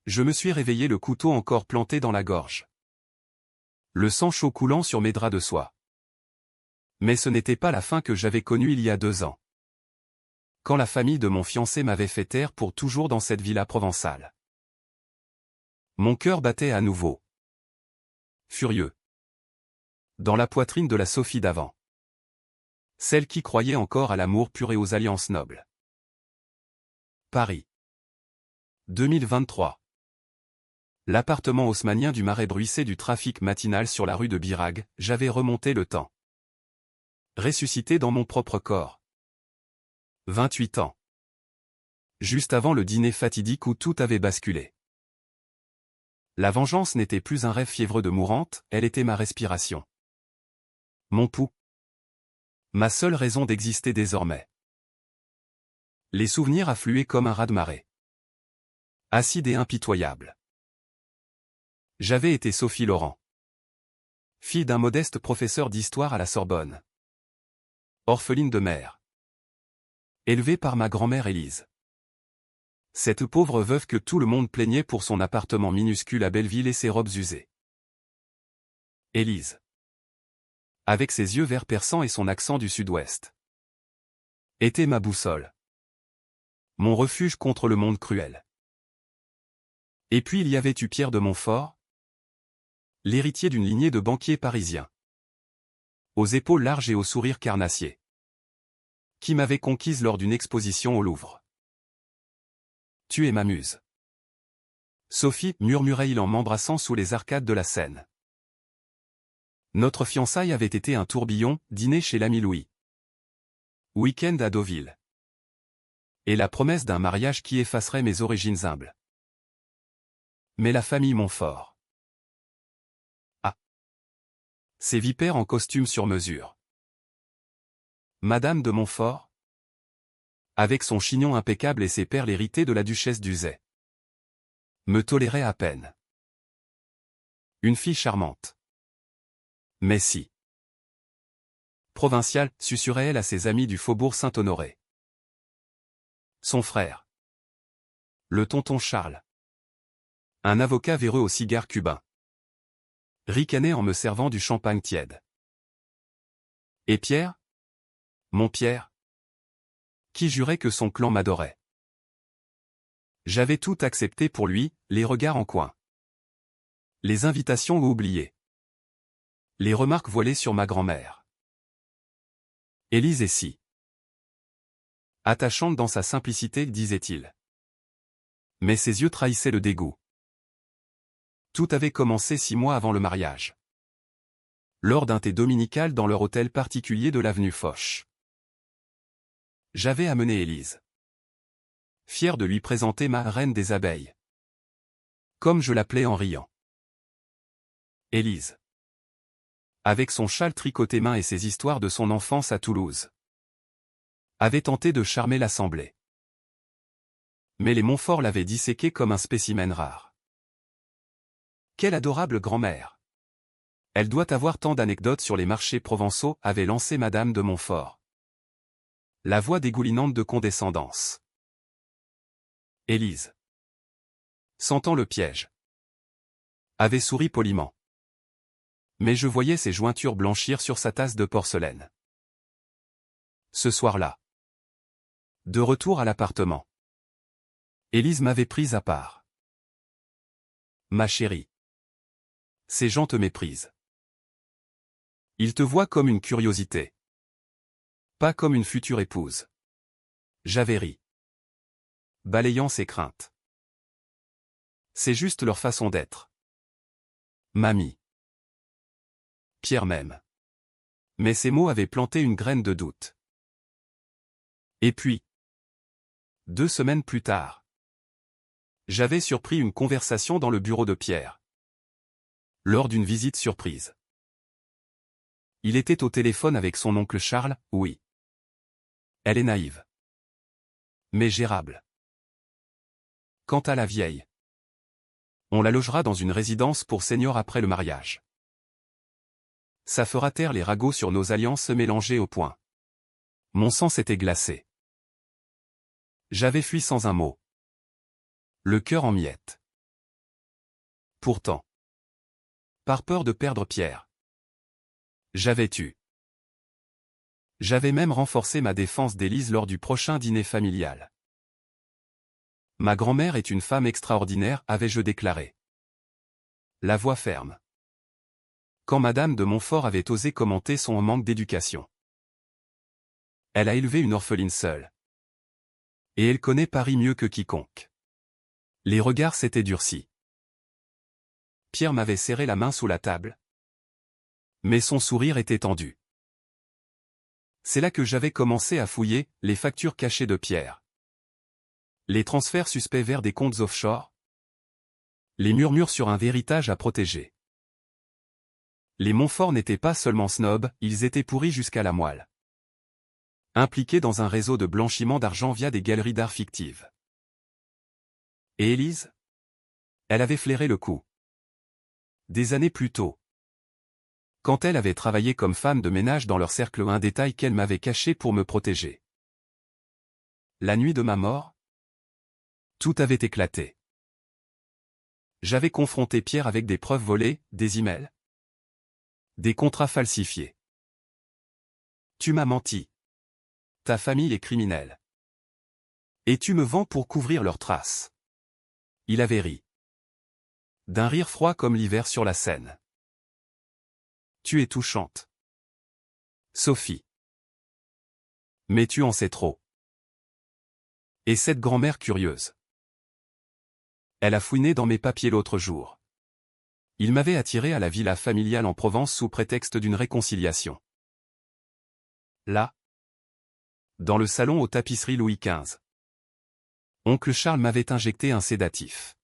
Je me suis réveillé le couteau encore planté dans la gorge. Le sang chaud coulant sur mes draps de soie. Mais ce n'était pas la fin que j'avais connue il y a 2 ans. Quand la famille de mon fiancé m'avait fait taire pour toujours dans cette villa provençale. Mon cœur battait à nouveau. Furieux. Dans la poitrine de la Sophie d'avant. Celle qui croyait encore à l'amour pur et aux alliances nobles. Paris. 2023. L'appartement haussmannien du Marais bruissait du trafic matinal sur la rue de Birague, j'avais remonté le temps. Ressuscité dans mon propre corps. 28 ans. Juste avant le dîner fatidique où tout avait basculé. La vengeance n'était plus un rêve fiévreux de mourante, elle était ma respiration. Mon pouls. Ma seule raison d'exister désormais. Les souvenirs affluaient comme un raz-de-marée. Acide et impitoyable. J'avais été Sophie Laurent. Fille d'un modeste professeur d'histoire à la Sorbonne. Orpheline de mère. Élevée par ma grand-mère Élise. Cette pauvre veuve que tout le monde plaignait pour son appartement minuscule à Belleville et ses robes usées. Élise. Avec ses yeux verts perçants et son accent du sud-ouest. Était ma boussole. Mon refuge contre le monde cruel. Et puis il y avait eu Pierre de Montfort, l'héritier d'une lignée de banquiers parisiens. Aux épaules larges et au sourire carnassier. Qui m'avait conquise lors d'une exposition au Louvre. Tu es ma muse. Sophie, murmurait-il en m'embrassant sous les arcades de la Seine. Notre fiançailles avait été un tourbillon, dîner chez l'ami Louis. Week-end à Deauville. Et la promesse d'un mariage qui effacerait mes origines humbles. Mais la famille Montfort. Ah. Ces vipères en costume sur mesure. Madame de Montfort. Avec son chignon impeccable et ses perles héritées de la duchesse d'Uzès. Me tolérait à peine. Une fille charmante. Mais si. Provinciale, susurrait-elle à ses amis du faubourg Saint-Honoré. Son frère. Le tonton Charles. Un avocat véreux au cigare cubain. Ricanait en me servant du champagne tiède. Et Pierre? Mon Pierre? Qui jurait que son clan m'adorait. J'avais tout accepté pour lui, les regards en coin. Les invitations oubliées. Les remarques voilées sur ma grand-mère. Élise est si attachante dans sa simplicité, disait-il. Mais ses yeux trahissaient le dégoût. Tout avait commencé 6 mois avant le mariage. Lors d'un thé dominical dans leur hôtel particulier de l'avenue Foch. J'avais amené Élise. Fier de lui présenter ma reine des abeilles. Comme je l'appelais en riant. Élise. Avec son châle tricoté main et ses histoires de son enfance à Toulouse. Avait tenté de charmer l'assemblée. Mais les Montfort l'avaient disséqué comme un spécimen rare. Quelle adorable grand-mère! Elle doit avoir tant d'anecdotes sur les marchés provençaux, avait lancé Madame de Montfort. La voix dégoulinante de condescendance. Élise. Sentant le piège. Avait souri poliment. Mais je voyais ses jointures blanchir sur sa tasse de porcelaine. Ce soir-là. De retour à l'appartement. Élise m'avait prise à part. Ma chérie. Ces gens te méprisent. Ils te voient comme une curiosité. Pas comme une future épouse. J'avais ri. Balayant ses craintes. C'est juste leur façon d'être. Mamie. Pierre même. Mais ces mots avaient planté une graine de doute. Et puis, 2 semaines plus tard, j'avais surpris une conversation dans le bureau de Pierre. Lors d'une visite surprise. Il était au téléphone avec son oncle Charles, oui. Elle est naïve. Mais gérable. Quant à la vieille, on la logera dans une résidence pour seniors après le mariage. Ça fera taire les ragots sur nos alliances mélangées au point. Mon sang s'était glacé. J'avais fui sans un mot. Le cœur en miettes. Pourtant, par peur de perdre Pierre, j'avais tué. J'avais même renforcé ma défense d'Élise lors du prochain dîner familial. Ma grand-mère est une femme extraordinaire, avais-je déclaré. La voix ferme. Quand Madame de Montfort avait osé commenter son manque d'éducation. Elle a élevé une orpheline seule. Et elle connaît Paris mieux que quiconque. Les regards s'étaient durcis. Pierre m'avait serré la main sous la table. Mais son sourire était tendu. C'est là que j'avais commencé à fouiller les factures cachées de Pierre. Les transferts suspects vers des comptes offshore. Les murmures sur un héritage à protéger. Les Montfort n'étaient pas seulement snobs, ils étaient pourris jusqu'à la moelle. Impliqués dans un réseau de blanchiment d'argent via des galeries d'art fictives. Et Élise? Elle avait flairé le coup. Des années plus tôt. Quand elle avait travaillé comme femme de ménage dans leur cercle, un détail qu'elle m'avait caché pour me protéger. La nuit de ma mort, tout avait éclaté. J'avais confronté Pierre avec des preuves volées, des emails, des contrats falsifiés. Tu m'as menti. Ta famille est criminelle. Et tu me vends pour couvrir leurs traces. Il avait ri. D'un rire froid comme l'hiver sur la Seine. Tu es touchante. Sophie. Mais tu en sais trop. Et cette grand-mère curieuse. Elle a fouiné dans mes papiers l'autre jour. Il m'avait attiré à la villa familiale en Provence sous prétexte d'une réconciliation. Là, dans le salon aux tapisseries Louis XV. Oncle Charles m'avait injecté un sédatif.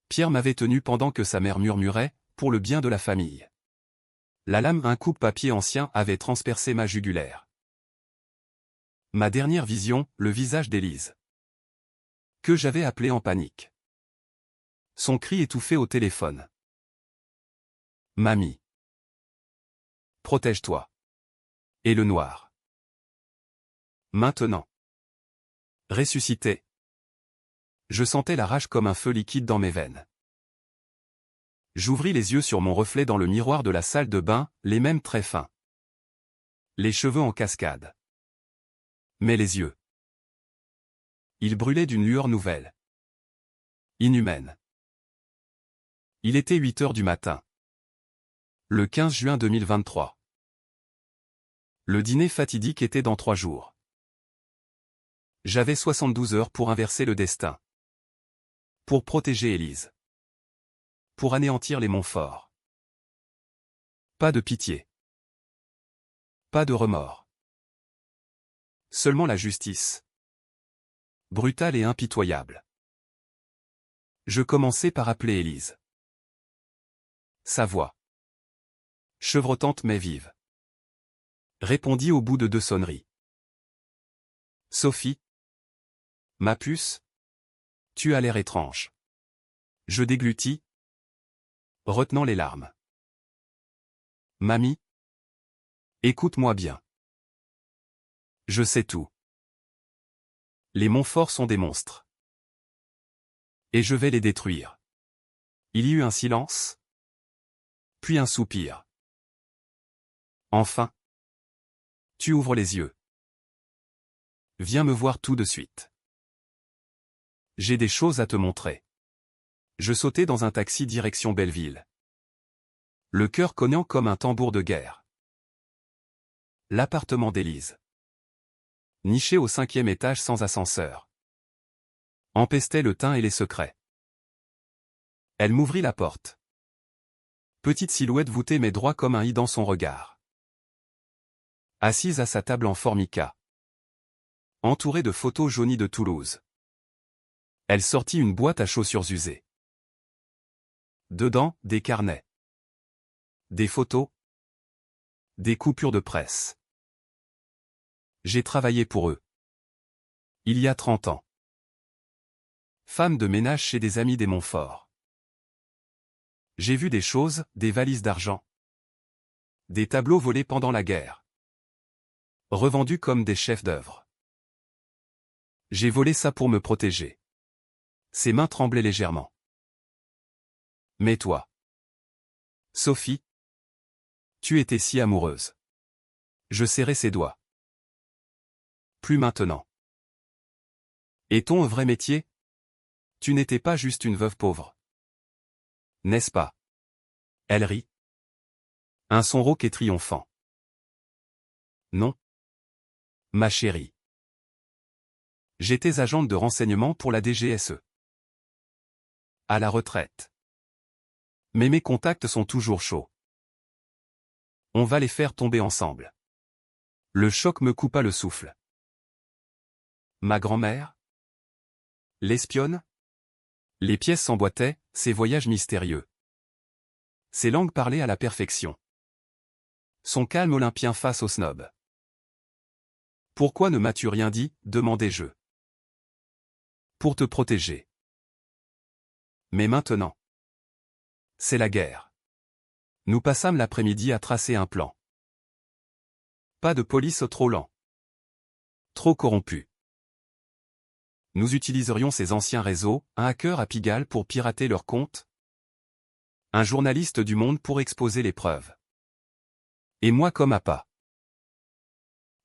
Pierre m'avait tenu pendant que sa mère murmurait, pour le bien de la famille. La lame d'un coupe-papier ancien avait transpercé ma jugulaire. Ma dernière vision, le visage d'Élise. Que j'avais appelé en panique. Son cri étouffé au téléphone. Mamie. Protège-toi. Et le noir. Maintenant. Ressuscité. Je sentais la rage comme un feu liquide dans mes veines. J'ouvris les yeux sur mon reflet dans le miroir de la salle de bain, les mêmes traits fins. Les cheveux en cascade. Mais les yeux. Ils brûlaient d'une lueur nouvelle. Inhumaine. Il était 8 heures du matin. Le 15 juin 2023. Le dîner fatidique était dans 3 jours. J'avais 72 heures pour inverser le destin. Pour protéger Élise. Pour anéantir les Montfort. Pas de pitié. Pas de remords. Seulement la justice. Brutale et impitoyable. Je commençai par appeler Élise. Sa voix. Chevrotante mais vive. Répondit au bout de 2 sonneries. Sophie. Ma puce. Tu as l'air étrange. Je déglutis. Retenant les larmes. Mamie. Écoute-moi bien. Je sais tout. Les Montfort sont des monstres. Et je vais les détruire. Il y eut un silence. Puis un soupir. Enfin. Tu ouvres les yeux. Viens me voir tout de suite. J'ai des choses à te montrer. Je sautai dans un taxi direction Belleville. Le cœur cognant comme un tambour de guerre. L'appartement d'Élise. Niché au 5e étage sans ascenseur. Empestait le teint et les secrets. Elle m'ouvrit la porte. Petite silhouette voûtée mais droit comme un i dans son regard. Assise à sa table en formica. Entourée de photos jaunies de Toulouse. Elle sortit une boîte à chaussures usées. Dedans, des carnets. Des photos. Des coupures de presse. J'ai travaillé pour eux. Il y a 30 ans. Femme de ménage chez des amis des Montfort. J'ai vu des choses, des valises d'argent. Des tableaux volés pendant la guerre. Revendus comme des chefs d'œuvre. J'ai volé ça pour me protéger. Ses mains tremblaient légèrement. Mais toi, Sophie, tu étais si amoureuse. Je serrais ses doigts. Plus maintenant. Et ton vrai métier? Tu n'étais pas juste une veuve pauvre. N'est-ce pas? Elle rit. Un son rauque et triomphant. Non. Ma chérie. J'étais agente de renseignement pour la DGSE. À la retraite. Mais mes contacts sont toujours chauds. On va les faire tomber ensemble. Le choc me coupa le souffle. Ma grand-mère? L'espionne? Les pièces s'emboîtaient, ces voyages mystérieux. Ses langues parlaient à la perfection. Son calme olympien face au snob. Pourquoi ne m'as-tu rien dit, demandai-je. Pour te protéger. Mais maintenant. C'est la guerre. Nous passâmes l'après-midi à tracer un plan. Pas de police trop lent. Trop corrompu. Nous utiliserions ces anciens réseaux, un hacker à Pigalle pour pirater leurs comptes, un journaliste du Monde pour exposer les preuves. Et moi comme appât.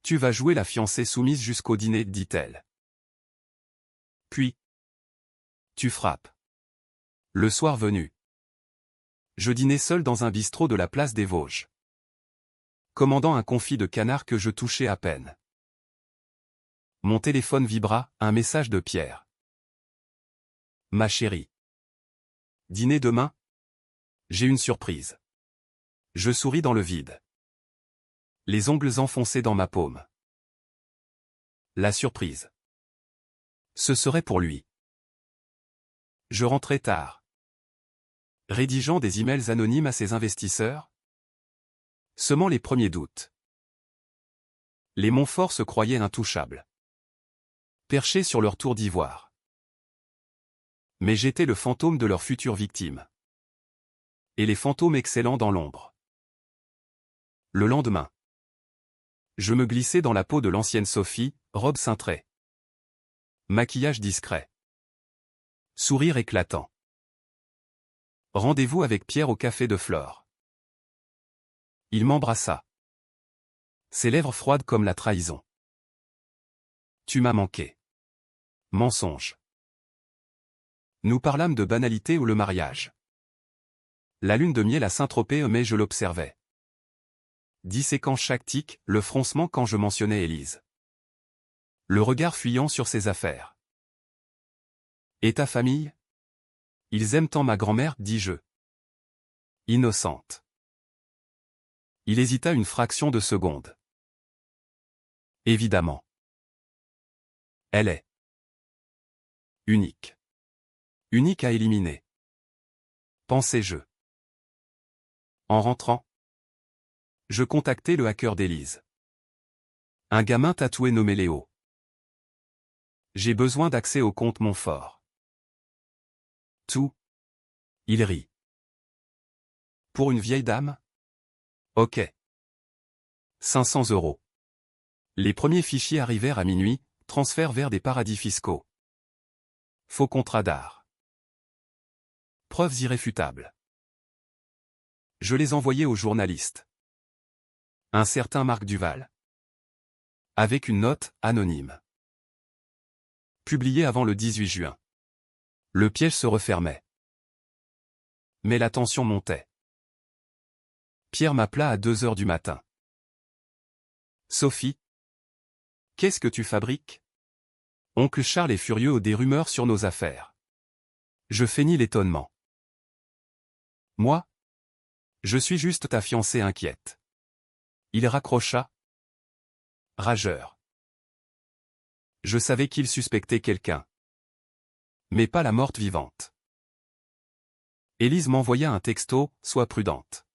Tu vas jouer la fiancée soumise jusqu'au dîner, dit-elle. Puis, tu frappes. Le soir venu. Je dînais seul dans un bistrot de la place des Vosges. Commandant un confit de canard que je touchais à peine. Mon téléphone vibra, un message de Pierre. Ma chérie. Dîner demain? J'ai une surprise. Je souris dans le vide. Les ongles enfoncés dans ma paume. La surprise. Ce serait pour lui. Je rentrais tard. Rédigeant des emails anonymes à ses investisseurs. Semant les premiers doutes. Les Montfort se croyaient intouchables. Perchés sur leur tour d'ivoire. Mais j'étais le fantôme de leur future victime. Et les fantômes excellents dans l'ombre. Le lendemain. Je me glissais dans la peau de l'ancienne Sophie, robe cintrée. Maquillage discret. Sourire éclatant. Rendez-vous avec Pierre au café de Flore. Il m'embrassa. Ses lèvres froides comme la trahison. Tu m'as manqué. Mensonge. Nous parlâmes de banalité ou le mariage. La lune de miel à Saint-Tropez, mais je l'observais. Disséquant chaque tic, le froncement quand je mentionnais Élise. Le regard fuyant sur ses affaires. Et ta famille? Ils aiment tant ma grand-mère, dis-je. Innocente. Il hésita une fraction de seconde. Évidemment. Elle est unique. Unique à éliminer. Pensais-je. En rentrant, je contactai le hacker d'Élise. Un gamin tatoué nommé Léo. J'ai besoin d'accès au compte Montfort. Tout. Il rit. Pour une vieille dame? Ok. 500 €. Les premiers fichiers arrivèrent à minuit, transfert vers des paradis fiscaux. Faux contrat d'art. Preuves irréfutables. Je les envoyai au journaliste. Un certain Marc Duval. Avec une note, anonyme. Publiée avant le 18 juin. Le piège se refermait. Mais la tension montait. Pierre m'appela à 2 heures du matin. Sophie. Qu'est-ce que tu fabriques? Oncle Charles est furieux des rumeurs sur nos affaires. Je feignis l'étonnement. Moi? Je suis juste ta fiancée inquiète. Il raccrocha. Rageur. Je savais qu'il suspectait quelqu'un. Mais pas la morte vivante. Élise m'envoya un texto, sois prudente.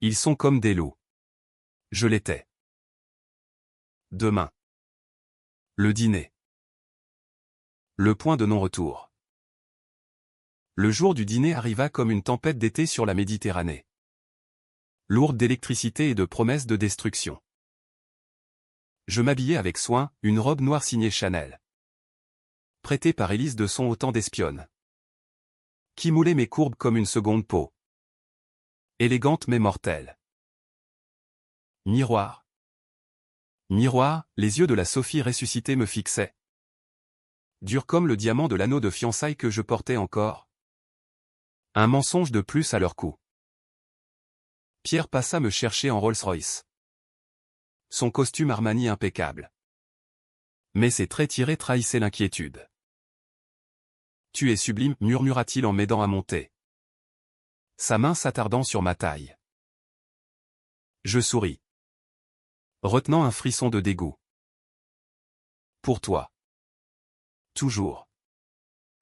Ils sont comme des loups. Je l'étais. Demain. Le dîner. Le point de non-retour. Le jour du dîner arriva comme une tempête d'été sur la Méditerranée. Lourde d'électricité et de promesses de destruction. Je m'habillai avec soin, une robe noire signée Chanel. Prêtée par Élise de son autant d'espionne. Qui moulait mes courbes comme une seconde peau. Élégante mais mortelle. Miroir. Miroir, les yeux de la Sophie ressuscitée me fixaient. Dur comme le diamant de l'anneau de fiançailles que je portais encore. Un mensonge de plus à leur cou. Pierre passa me chercher en Rolls-Royce. Son costume Armani impeccable. Mais ses traits tirés trahissaient l'inquiétude. Tu es sublime, murmura-t-il en m'aidant à monter. Sa main s'attardant sur ma taille. Je souris. Retenant un frisson de dégoût. Pour toi. Toujours.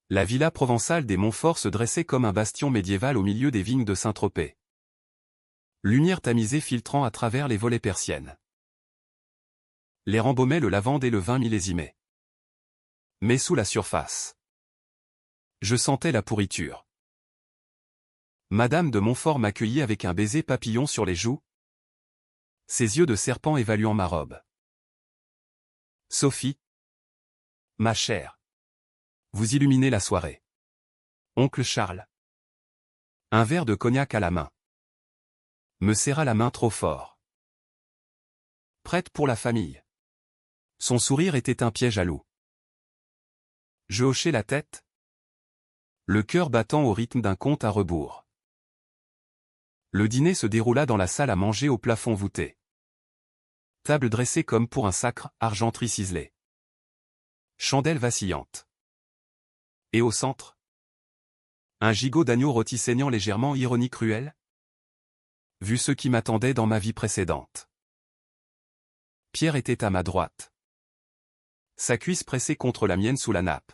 La villa provençale des Montfort se dressait comme un bastion médiéval au milieu des vignes de Saint-Tropez. Lumière tamisée filtrant à travers les volets persiennes. L'air embaumait le lavande et le vin millésimé. Mais sous la surface. Je sentais la pourriture. Madame de Montfort m'accueillit avec un baiser papillon sur les joues. Ses yeux de serpent évaluant ma robe. Sophie. Ma chère. Vous illuminez la soirée. Oncle Charles. Un verre de cognac à la main. Me serra la main trop fort. Prête pour la famille. Son sourire était un piège à loup. Je hochai la tête. Le cœur battant au rythme d'un conte à rebours. Le dîner se déroula dans la salle à manger au plafond voûté. Table dressée comme pour un sacre, argenterie ciselée. Chandelle vacillante. Et au centre, un gigot d'agneau rôti saignant légèrement ironie cruelle. Vu ce qui m'attendait dans ma vie précédente. Pierre était à ma droite. Sa cuisse pressée contre la mienne sous la nappe.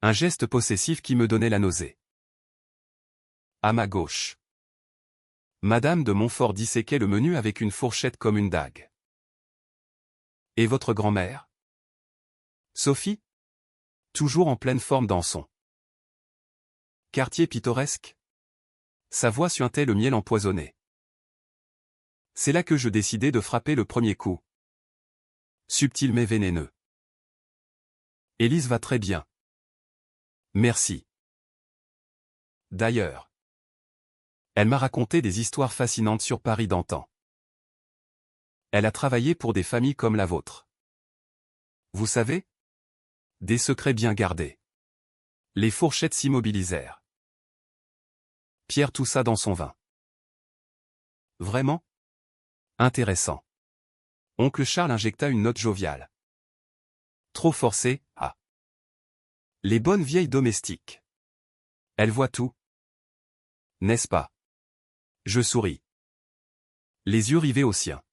Un geste possessif qui me donnait la nausée. À ma gauche. Madame de Montfort disséquait le menu avec une fourchette comme une dague. Et votre grand-mère? Sophie? Toujours en pleine forme dans son quartier pittoresque. Sa voix suintait le miel empoisonné. C'est là que je décidai de frapper le premier coup. Subtil mais vénéneux. Élise va très bien. Merci. D'ailleurs. Elle m'a raconté des histoires fascinantes sur Paris d'antan. Elle a travaillé pour des familles comme la vôtre. Vous savez? Des secrets bien gardés. Les fourchettes s'immobilisèrent. Pierre toussa dans son vin. Vraiment? Intéressant. Oncle Charles injecta une note joviale. Trop forcé, ah. Les bonnes vieilles domestiques. Elles voient tout. N'est-ce pas? Je souris. Les yeux rivés aux siens.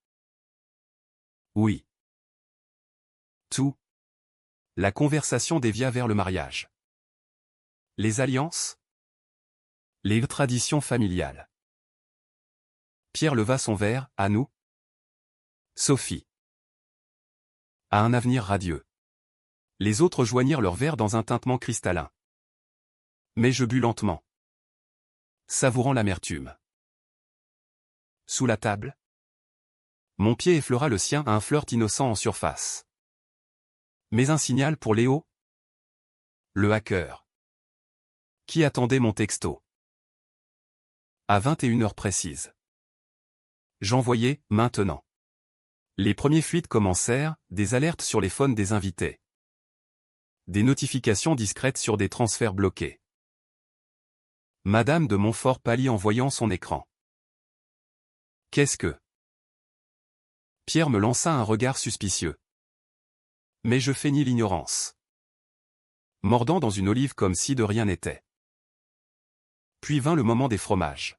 Oui. Tout. La conversation dévia vers le mariage. Les alliances? Les traditions familiales. Pierre leva son verre, à nous. Sophie. À un avenir radieux. Les autres joignirent leurs verres dans un tintement cristallin. Mais je bus lentement. Savourant l'amertume. Sous la table. Mon pied effleura le sien à un flirt innocent en surface. Mais un signal pour Léo? Le hacker. Qui attendait mon texto? À 21h précises. J'envoyais, maintenant. Les premiers fluides commencèrent, des alertes sur les phones des invités. Des notifications discrètes sur des transferts bloqués. Madame de Montfort pâlit en voyant son écran. Qu'est-ce que? Pierre me lança un regard suspicieux. Mais je feignis l'ignorance. Mordant dans une olive comme si de rien n'était. Puis vint le moment des fromages.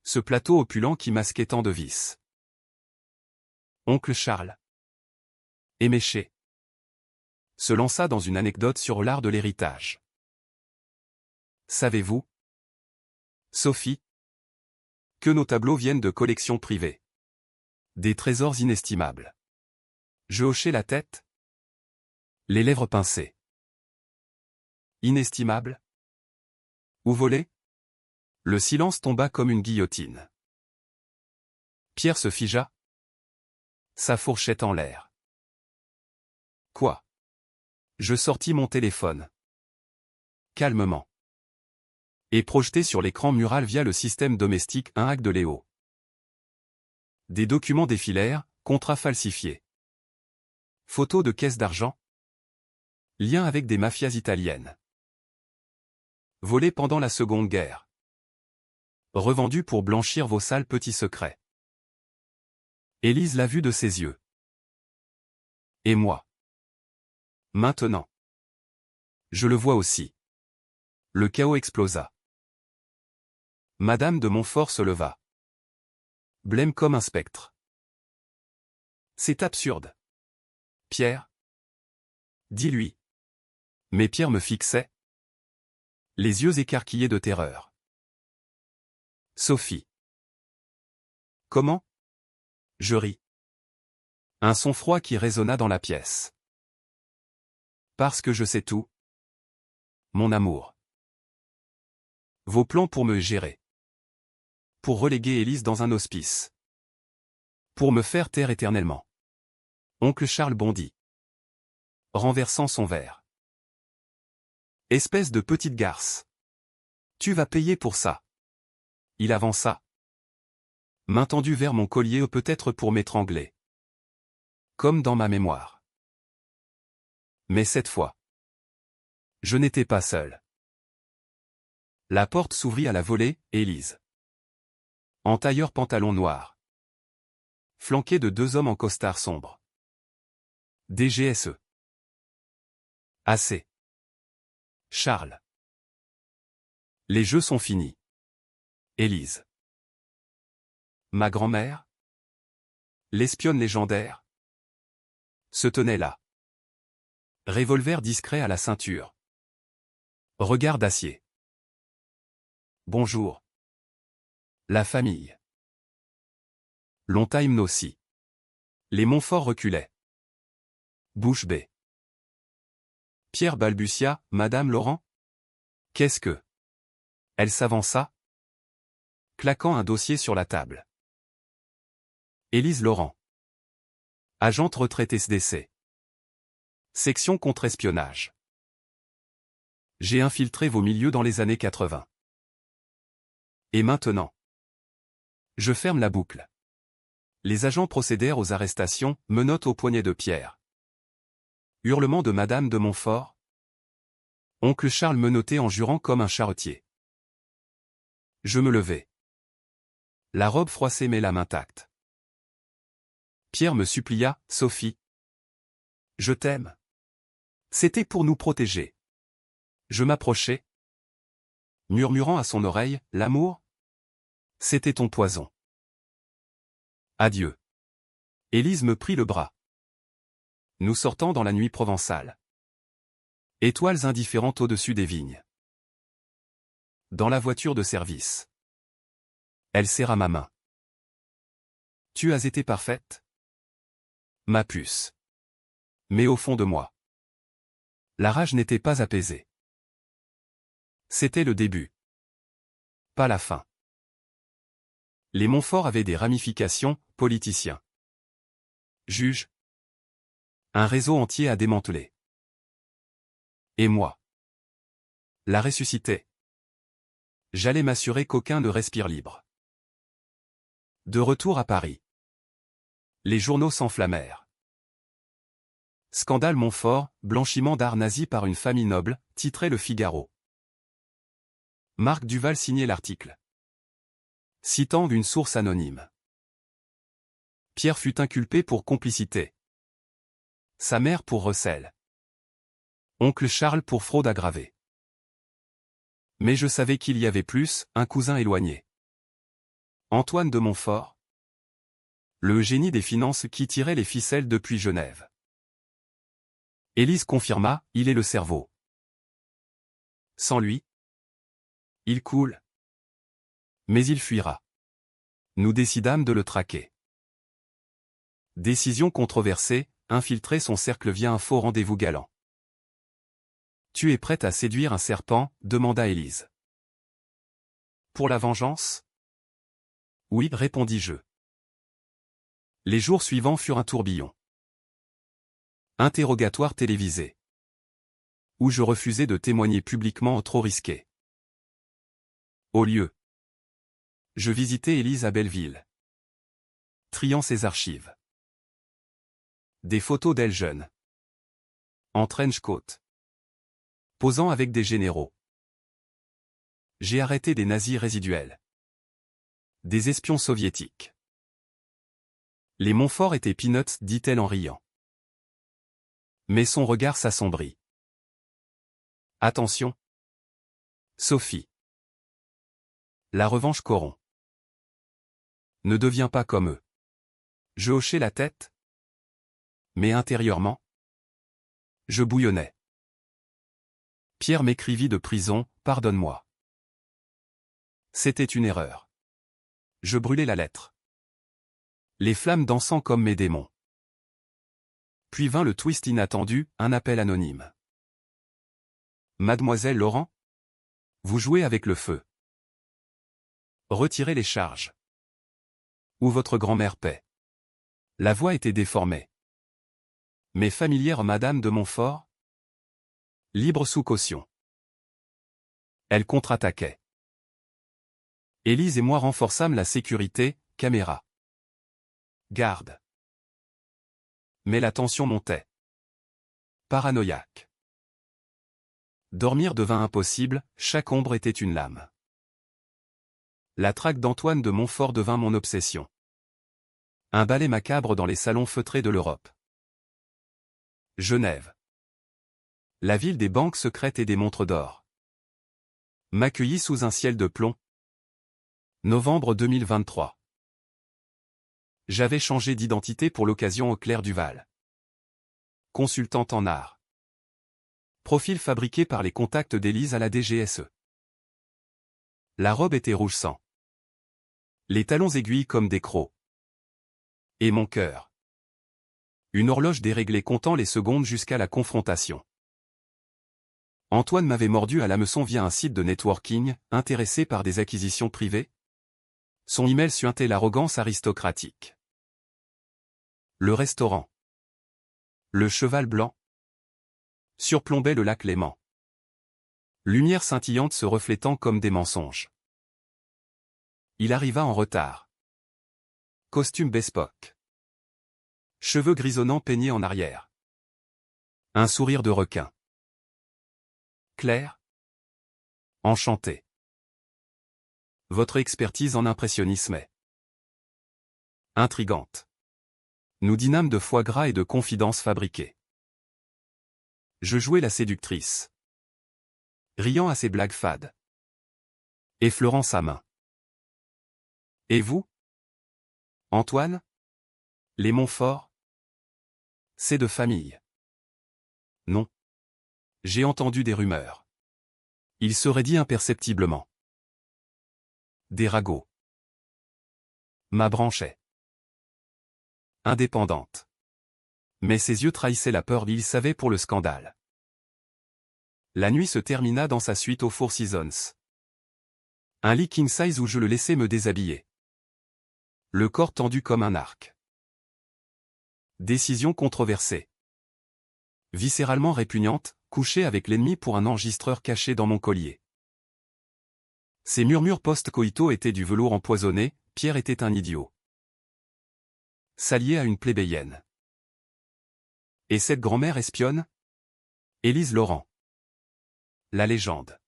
Ce plateau opulent qui masquait tant de vices. Oncle Charles. Éméché. Se lança dans une anecdote sur l'art de l'héritage. Savez-vous, Sophie, que nos tableaux viennent de collections privées. Des trésors inestimables. Je hochai la tête. Les lèvres pincées. Inestimable? Ou volé? Le silence tomba comme une guillotine. Pierre se figea. Sa fourchette en l'air. Quoi? Je sortis mon téléphone. Calmement. Et projeté sur l'écran mural via le système domestique un hack de Léo. Des documents défilèrent, contrats falsifiés. Photos de caisses d'argent. Lien avec des mafias italiennes. Volé pendant la Seconde Guerre. Revendu pour blanchir vos sales petits secrets. Élise l'a vu de ses yeux. Et moi. Maintenant. Je le vois aussi. Le chaos explosa. Madame de Montfort se leva. Blême comme un spectre. C'est absurde. Pierre. Dis-lui. Mais Pierre me fixait. Les yeux écarquillés de terreur. Sophie. Comment? Je ris. Un son froid qui résonna dans la pièce. Parce que je sais tout. Mon amour. Vos plans pour me gérer. Pour reléguer Élise dans un hospice. Pour me faire taire éternellement. Oncle Charles bondit. Renversant son verre. Espèce de petite garce. Tu vas payer pour ça. Il avança. Main tendue vers mon collier ou peut-être pour m'étrangler. Comme dans ma mémoire. Mais cette fois. Je n'étais pas seul. La porte s'ouvrit à la volée, Élise. En tailleur pantalon noir. Flanqué de 2 hommes en costard sombre. DGSE. Assez. Charles. Les jeux sont finis. Élise. Ma grand-mère? L'espionne légendaire? Se tenait là. Revolver discret à la ceinture. Regard d'acier. Bonjour. La famille. Long-time no see. Les Montfort reculaient. Bouche bée. Pierre balbutia, Madame Laurent? Qu'est-ce que? Elle s'avança, claquant un dossier sur la table. Élise Laurent. Agente retraitée SDC. Section contre-espionnage. J'ai infiltré vos milieux dans les années 80. Et maintenant? Je ferme la boucle. Les agents procédèrent aux arrestations, menottes au poignet de Pierre. Hurlement de Madame de Montfort. Oncle Charles menottait en jurant comme un charretier. Je me levai. La robe froissée mais l'âme intacte. Pierre me supplia, Sophie. Je t'aime. C'était pour nous protéger. Je m'approchai. Murmurant à son oreille, l'amour? C'était ton poison. Adieu. Élise me prit le bras. Nous sortons dans la nuit provençale. Étoiles indifférentes au-dessus des vignes. Dans la voiture de service. Elle serra ma main. Tu as été parfaite? Ma puce. Mais au fond de moi. La rage n'était pas apaisée. C'était le début. Pas la fin. Les Montfort avaient des ramifications, politiciens. Juges. Un réseau entier à démanteler. Et moi. La ressusciter. J'allais m'assurer qu'aucun ne respire libre. De retour à Paris. Les journaux s'enflammèrent. Scandale Montfort, blanchiment d'art nazi par une famille noble, titrait Le Figaro. Marc Duval signait l'article. Citant une source anonyme. Pierre fut inculpé pour complicité. Sa mère pour recel. Oncle Charles pour fraude aggravée. Mais je savais qu'il y avait plus, un cousin éloigné. Antoine de Montfort. Le génie des finances qui tirait les ficelles depuis Genève. Élise confirma, il est le cerveau. Sans lui, il coule. Mais il fuira. Nous décidâmes de le traquer. Décision controversée, infiltrer son cercle via un faux rendez-vous galant. Tu es prête à séduire un serpent? Demanda Élise. Pour la vengeance? Oui, répondis-je. Les jours suivants furent un tourbillon. Interrogatoire télévisé. Où je refusais de témoigner publiquement trop risqué. Au lieu. Je visitais Élise à Belleville. Triant ses archives. Des photos d'elle jeune. En trench coat. Posant avec des généraux. J'ai arrêté des nazis résiduels. Des espions soviétiques. Les Montfort étaient peanuts, dit-elle en riant. Mais son regard s'assombrit. Attention. Sophie. La revanche corrompt. Ne deviens pas comme eux. Je hochai la tête. Mais intérieurement, je bouillonnais. Pierre m'écrivit de prison, pardonne-moi. C'était une erreur. Je brûlai la lettre. Les flammes dansant comme mes démons. Puis vint le twist inattendu, un appel anonyme. Mademoiselle Laurent? Vous jouez avec le feu. Retirez les charges. Ou votre grand-mère paie. La voix était déformée. Mais familière Madame de Montfort? Libre sous caution. Elle contre-attaquait. Élise et moi renforçâmes la sécurité, caméra. Garde. Mais la tension montait. Paranoïaque. Dormir devint impossible, chaque ombre était une lame. La traque d'Antoine de Montfort devint mon obsession. Un ballet macabre dans les salons feutrés de l'Europe. Genève. La ville des banques secrètes et des montres d'or. M'accueillit sous un ciel de plomb. Novembre 2023. J'avais changé d'identité pour l'occasion au Clair du Val. Consultante en art. Profil fabriqué par les contacts d'Élise à la DGSE. La robe était rouge sang. Les talons aiguilles comme des crocs. Et mon cœur. Une horloge déréglée comptant les secondes jusqu'à la confrontation. Antoine m'avait mordu à l'hameçon via un site de networking, intéressé par des acquisitions privées. Son email suintait l'arrogance aristocratique. Le restaurant. Le cheval blanc. Surplombait le lac Léman. Lumière scintillante se reflétant comme des mensonges. Il arriva en retard. Costume bespoke. Cheveux grisonnants peignés en arrière. Un sourire de requin. Claire. Enchanté. Votre expertise en impressionnisme est intrigante. Nous dînâmes de foie gras et de confidences fabriquées. Je jouais la séductrice. Riant à ses blagues fades. Effleurant sa main. Et vous? Antoine? Les Montfort? C'est de famille. Non. J'ai entendu des rumeurs. Il serait dit imperceptiblement. Des ragots. Ma branchait. Indépendante. Mais ses yeux trahissaient la peur, il savait pour le scandale. La nuit se termina dans sa suite au Four Seasons. Un lit king size où je le laissais me déshabiller. Le corps tendu comme un arc. Décision controversée. Viscéralement répugnante, couché avec l'ennemi pour un enregistreur caché dans mon collier. Ses murmures post-coïtaux étaient du velours empoisonné, Pierre était un idiot. S'allier à une plébéienne. Et cette grand-mère espionne? Élise Laurent. La légende.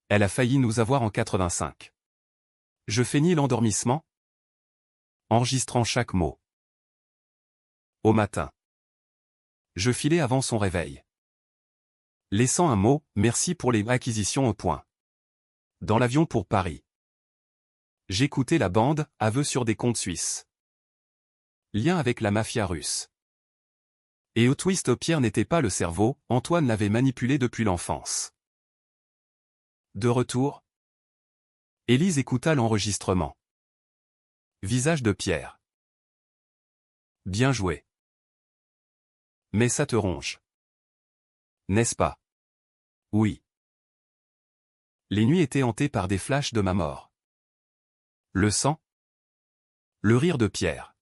Elle a failli nous avoir en 85. Je feignis l'endormissement, enregistrant chaque mot. Au matin. Je filai avant son réveil. Laissant un mot, merci pour les acquisitions au point. Dans l'avion pour Paris. J'écoutais la bande, aveux sur des comptes suisses. Lien avec la mafia russe. Et au twist, Pierre n'était pas le cerveau, Antoine l'avait manipulé depuis l'enfance. De retour. Élise écouta l'enregistrement. Visage de Pierre. Bien joué. Mais ça te ronge. N'est-ce pas? Oui. Les nuits étaient hantées par des flashs de ma mort. Le sang? Le rire de Pierre.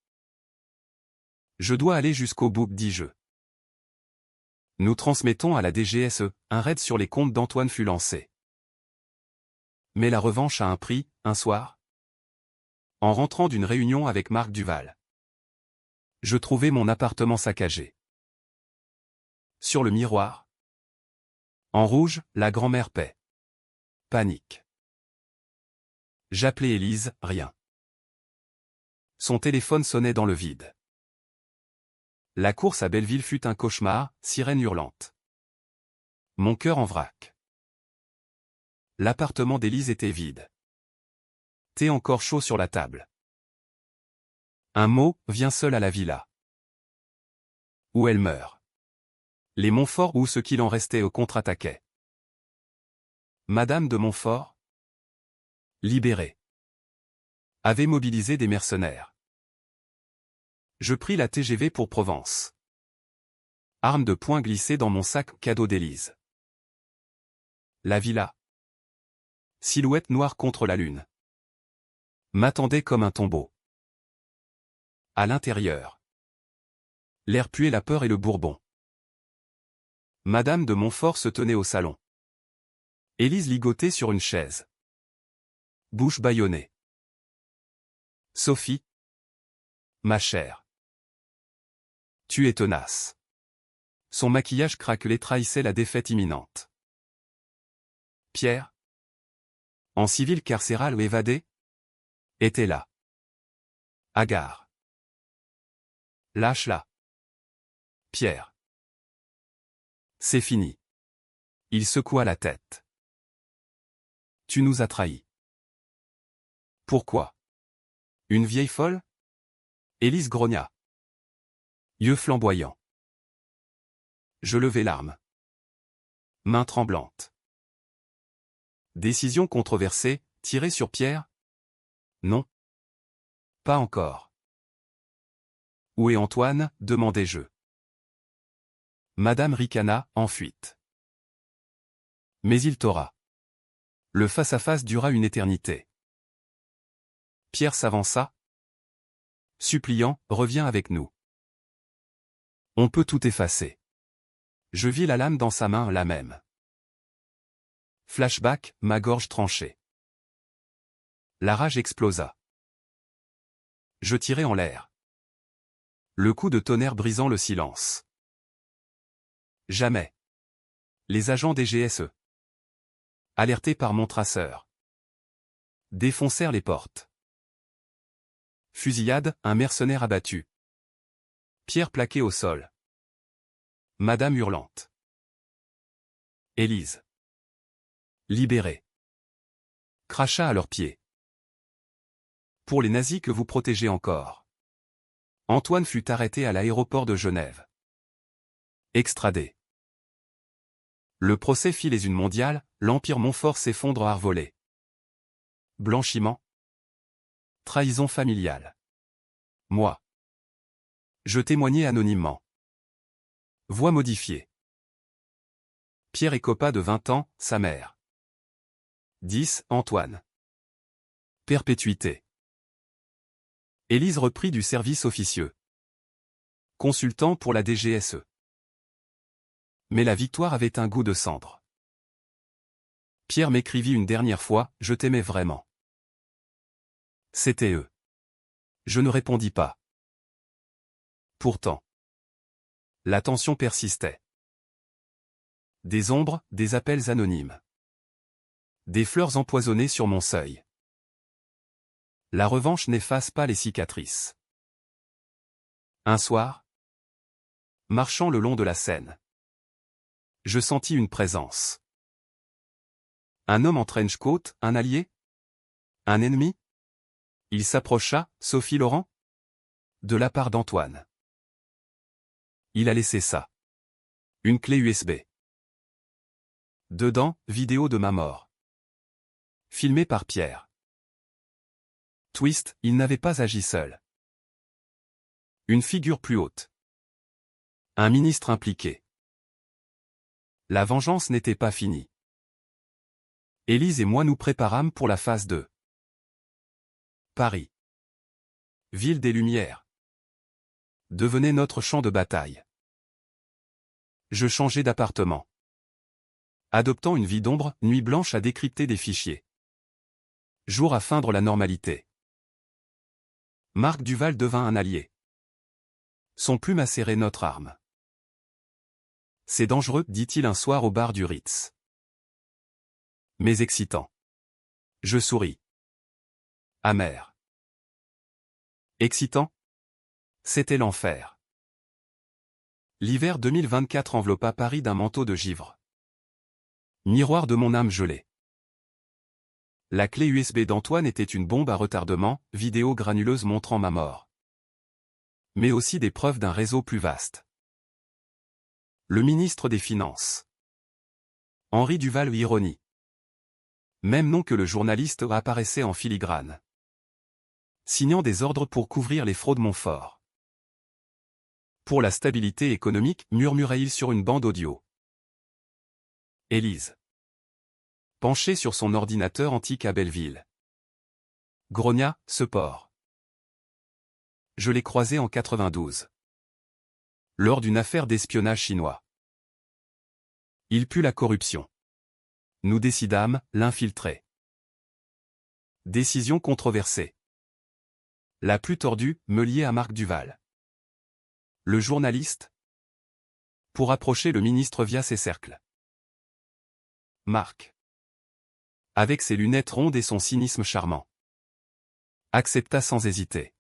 Je dois aller jusqu'au bout, dis-je. Nous transmettons à la DGSE, un raid sur les comptes d'Antoine fut lancé. Mais la revanche a un prix, un soir. En rentrant d'une réunion avec Marc Duval, je trouvais mon appartement saccagé. Sur le miroir, en rouge, la grand-mère paie. Panique. J'appelais Élise, rien. Son téléphone sonnait dans le vide. La course à Belleville fut un cauchemar, sirène hurlante. Mon cœur en vrac. L'appartement d'Élise était vide. Thé encore chaud sur la table. Un mot, vient seul à la villa. Où elle meurt. Les Montfort ou ce qu'il en restait au contre-attaquaient. Madame de Montfort, libérée, avait mobilisé des mercenaires. Je pris la TGV pour Provence. Arme de poing glissée dans mon sac cadeau d'Élise. La villa, silhouette noire contre la lune, m'attendait comme un tombeau. À l'intérieur, l'air puait la peur et le bourbon. Madame de Montfort se tenait au salon. Élise ligotait sur une chaise. Bouche bâillonnée. Sophie, ma chère. Tu es tenace. Son maquillage craquelé trahissait la défaite imminente. Pierre, en civil carcéral ou évadé, était là. Hagard. Lâche-la. Pierre. C'est fini. Il secoua la tête. Tu nous as trahis. Pourquoi? Une vieille folle? Élise grogna. Yeux flamboyants. Je levai l'arme. Main tremblante. Décision controversée, tirée sur Pierre? Non. Pas encore. Où est Antoine? Demandai-je. Madame ricana, en fuite. Mais il t'aura. Le face-à-face dura une éternité. Pierre s'avança. Suppliant, reviens avec nous. On peut tout effacer. Je vis la lame dans sa main, la même. Flashback, ma gorge tranchée. La rage explosa. Je tirai en l'air. Le coup de tonnerre brisant le silence. Jamais. Les agents des GSE, alertés par mon traceur, défoncèrent les portes. Fusillade, un mercenaire abattu. Pierre plaqué au sol. Madame hurlante. Élise, libérée, cracha à leurs pieds. Pour les nazis que vous protégez encore. Antoine fut arrêté à l'aéroport de Genève. Extradé. Le procès fit les unes mondiales, l'Empire Montfort s'effondre à arvolée. Blanchiment. Trahison familiale. Moi. Je témoignais anonymement. Voix modifiée. Pierre et Copa de 20 ans, sa mère. 10, Antoine. Perpétuité. Élise reprit du service officieux. Consultant pour la DGSE. Mais la victoire avait un goût de cendre. Pierre m'écrivit une dernière fois, je t'aimais vraiment. C'était eux. Je ne répondis pas. Pourtant. La tension persistait. Des ombres, des appels anonymes. Des fleurs empoisonnées sur mon seuil. La revanche n'efface pas les cicatrices. Un soir, marchant le long de la Seine, je sentis une présence. Un homme en trench coat, un allié? Un ennemi? Il s'approcha, Sophie Laurent? De la part d'Antoine. Il a laissé ça. Une clé USB. Dedans, vidéo de ma mort. Filmée par Pierre. Twist, il n'avait pas agi seul. Une figure plus haute. Un ministre impliqué. La vengeance n'était pas finie. Élise et moi nous préparâmes pour la phase 2. Paris. Ville des Lumières. Devenait notre champ de bataille. Je changeai d'appartement. Adoptant une vie d'ombre, nuit blanche à décrypter des fichiers. Jour à feindre la normalité. Marc Duval devint un allié. Son plume a serré notre arme. C'est dangereux, dit-il un soir au bar du Ritz. Mais excitant. Je souris. Amer. Excitant? C'était l'enfer. L'hiver 2024 enveloppa Paris d'un manteau de givre. Miroir de mon âme gelée. La clé USB d'Antoine était une bombe à retardement, vidéo granuleuse montrant ma mort. Mais aussi des preuves d'un réseau plus vaste. Le ministre des Finances. Henri Duval ironie. Même nom que le journaliste apparaissait en filigrane. Signant des ordres pour couvrir les fraudes Montfort. Pour la stabilité économique, murmurait-il sur une bande audio. Élise. Penchée sur son ordinateur antique à Belleville. Grogna, ce porc. Je l'ai croisé en 92. Lors d'une affaire d'espionnage chinois. Il put la corruption. Nous décidâmes, l'infiltrer. Décision controversée. La plus tordue, me liait à Marc Duval. Le journaliste. Pour approcher le ministre via ses cercles. Marc. Avec ses lunettes rondes et son cynisme charmant. Accepta sans hésiter.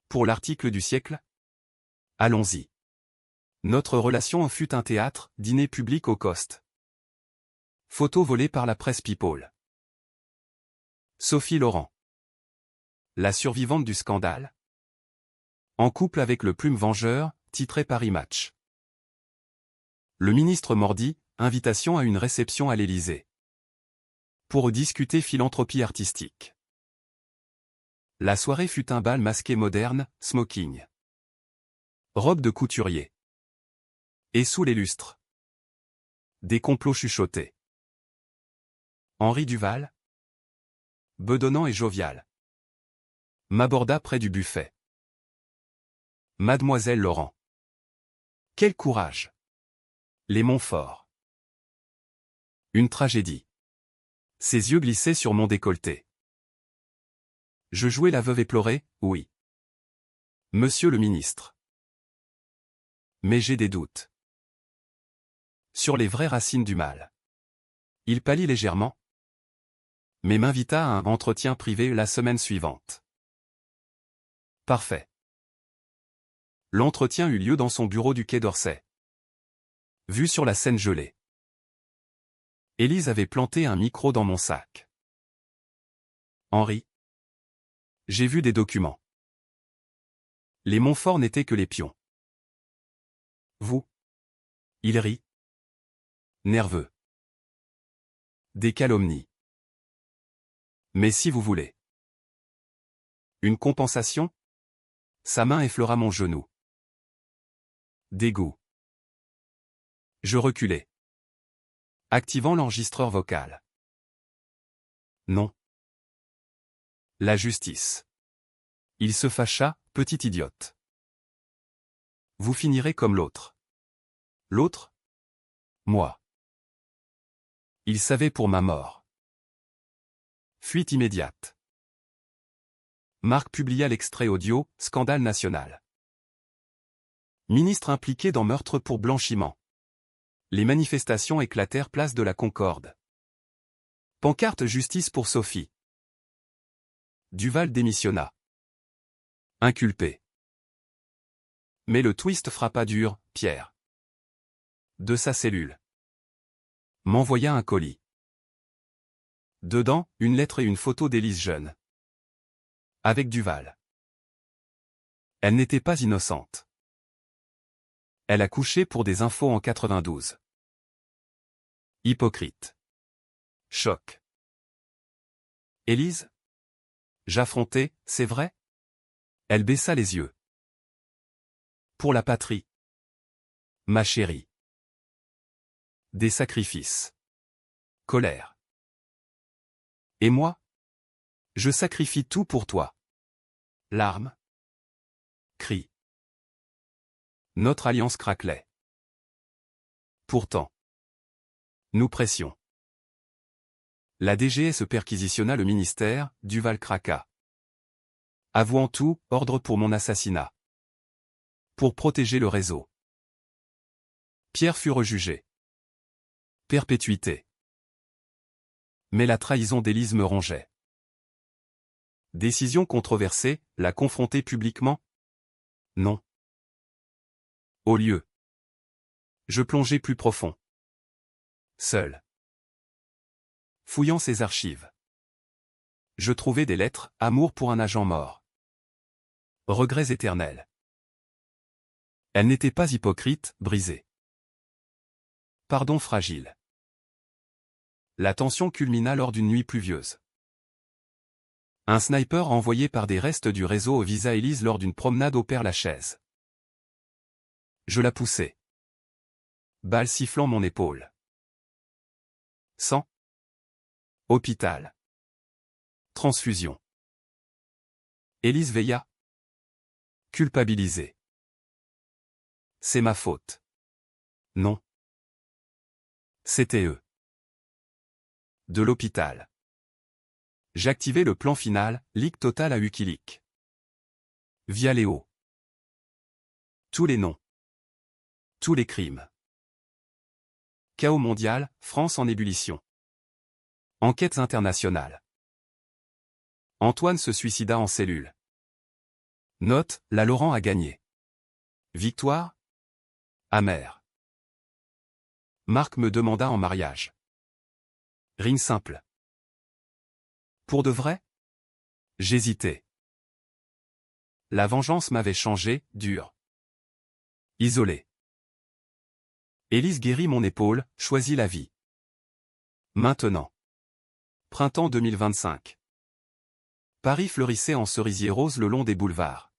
Pour l'article du siècle? Allons-y. Notre relation fut un théâtre, dîner public au Coste. Photo volée par la presse People. Sophie Laurent. La survivante du scandale. En couple avec le plume vengeur, titré Paris Match. Le ministre mordit, invitation à une réception à l'Élysée. Pour discuter philanthropie artistique. La soirée fut un bal masqué moderne, smoking. Robe de couturier. Et sous les lustres. Des complots chuchotés. Henri Duval. Bedonnant et jovial. M'aborda près du buffet. Mademoiselle Laurent. Quel courage! Les Montfort. Une tragédie. Ses yeux glissaient sur mon décolleté. Je jouais la veuve éplorée, oui. Monsieur le ministre. Mais j'ai des doutes. Sur les vraies racines du mal. Il pâlit légèrement. Mais m'invita à un entretien privé la semaine suivante. Parfait. L'entretien eut lieu dans son bureau du Quai d'Orsay. Vue sur la Seine gelée. Élise avait planté un micro dans mon sac. Henri. J'ai vu des documents. Les Montfort n'étaient que les pions. Vous. Il rit. Nerveux. Des calomnies. Mais si vous voulez. Une compensation? Sa main effleura mon genou. Dégoût. Je reculai. Activant l'enregistreur vocal. Non. La justice. Il se fâcha, petit idiote. Vous finirez comme l'autre. L'autre? Moi. Il savait pour ma mort. Fuite immédiate. Marc publia l'extrait audio, scandale national. Ministre impliqué dans meurtre pour blanchiment. Les manifestations éclatèrent place de la Concorde. Pancarte justice pour Sophie. Duval démissionna. Inculpé. Mais le twist frappa dur, Pierre. De sa cellule. M'envoya un colis. Dedans, une lettre et une photo d'Élise jeune. Avec Duval. Elle n'était pas innocente. Elle a couché pour des infos en 92. Hypocrite. Choc. Élise? J'affrontais, c'est vrai? Elle baissa les yeux. Pour la patrie. Ma chérie. Des sacrifices. Colère. Et moi? Je sacrifie tout pour toi. Larmes. Cris. Notre alliance craquelait. Pourtant. Nous pressions. La DGS perquisitionna le ministère, Duval craqua. Avouant tout, ordre pour mon assassinat. Pour protéger le réseau. Pierre fut rejugé. Perpétuité. Mais la trahison d'Élise me rongeait. Décision controversée, la confronter publiquement? Non. Au lieu. Je plongeais plus profond. Seul. Fouillant ses archives. Je trouvais des lettres, amour pour un agent mort. Regrets éternels. Elle n'était pas hypocrite, brisée. Pardon fragile. La tension culmina lors d'une nuit pluvieuse. Un sniper envoyé par des restes du réseau visa Élise lors d'une promenade au Père-Lachaise. Je la poussai. Balle sifflant mon épaule. Sang. Hôpital. Transfusion. Élise veilla. Culpabilisée. C'est ma faute. Non. C'était eux. De l'hôpital. J'activai le plan final, leak total à Wikileaks. Via Léo. Tous les noms. Tous les crimes. Chaos mondial, France en ébullition. Enquêtes internationales. Antoine se suicida en cellule. Note, la Laurent a gagné. Victoire? Amère. Marc me demanda en mariage. Ring simple. Pour de vrai? J'hésitais. La vengeance m'avait changé, dur. Isolé. Élise guérit mon épaule, choisit la vie. Maintenant. Printemps 2025. Paris fleurissait en cerisier rose le long des boulevards.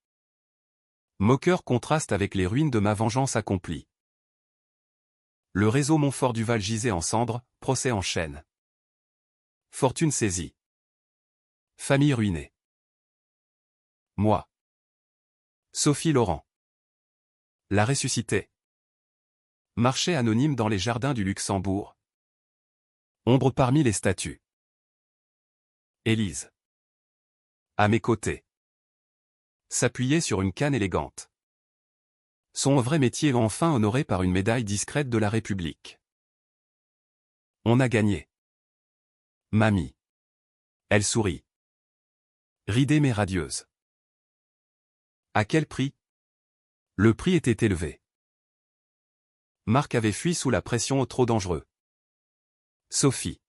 Moqueur contraste avec les ruines de ma vengeance accomplie. Le réseau Montfort-Duval gisait en cendres, procès en chaîne. Fortune saisie. Famille ruinée. Moi. Sophie Laurent. La ressuscité. Marché anonyme dans les jardins du Luxembourg. Ombre parmi les statues. Élise. À mes côtés. S'appuyait sur une canne élégante. Son vrai métier enfin honoré par une médaille discrète de la République. On a gagné. Mamie. Elle sourit. Ridée mais radieuse. À quel prix? Le prix était élevé. Marc avait fui sous la pression trop dangereux. Sophie.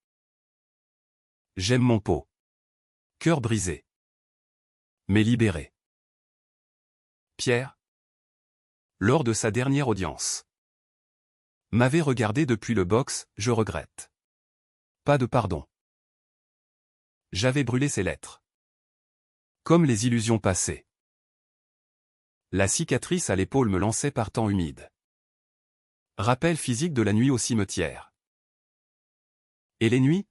J'aime mon pot. Cœur brisé. Mais libéré. Pierre. Lors de sa dernière audience. M'avait regardé depuis le box, je regrette. Pas de pardon. J'avais brûlé ses lettres. Comme les illusions passées. La cicatrice à l'épaule me lançait par temps humide. Rappel physique de la nuit au cimetière. Et les nuits?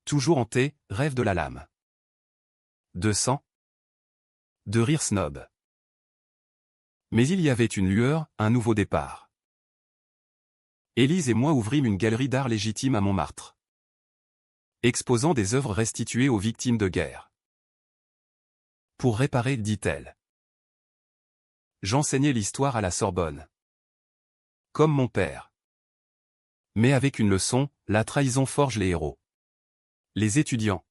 Toujours hantées, rêve de la lame. De sang. De rire snob. Mais il y avait une lueur, un nouveau départ. Élise et moi ouvrîmes une galerie d'art légitime à Montmartre. Exposant des œuvres restituées aux victimes de guerre. Pour réparer, dit-elle. J'enseignais l'histoire à la Sorbonne. Comme mon père. Mais avec une leçon, la trahison forge les héros. Les étudiants.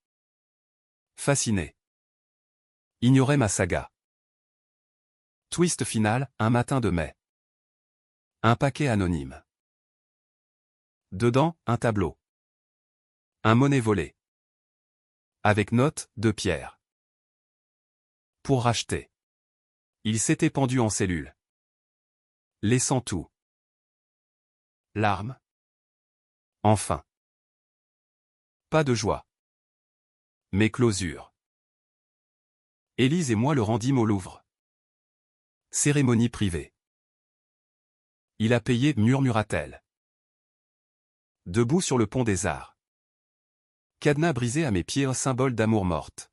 Fascinés. Ignoraient ma saga. Twist final, un matin de mai. Un paquet anonyme. Dedans, un tableau. Un monnaie volée. Avec note, de Pierre. Pour racheter. Il s'était pendu en cellule. Laissant tout. Larmes. Enfin. Pas de joie. Mais closure. Élise et moi le rendîmes au Louvre. Cérémonie privée. Il a payé, murmura-t-elle. Debout sur le pont des Arts. Cadenas brisé à mes pieds, un symbole d'amour morte.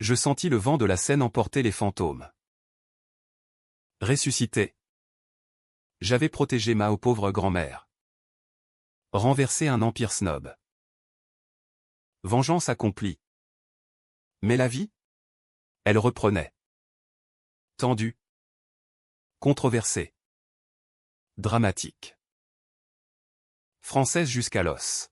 Je sentis le vent de la Seine emporter les fantômes. Ressuscité. J'avais protégé ma pauvre grand-mère. Renversé un empire snob. Vengeance accomplie. Mais la vie? Elle reprenait. Tendue. Controversée. Dramatique. Française jusqu'à l'os.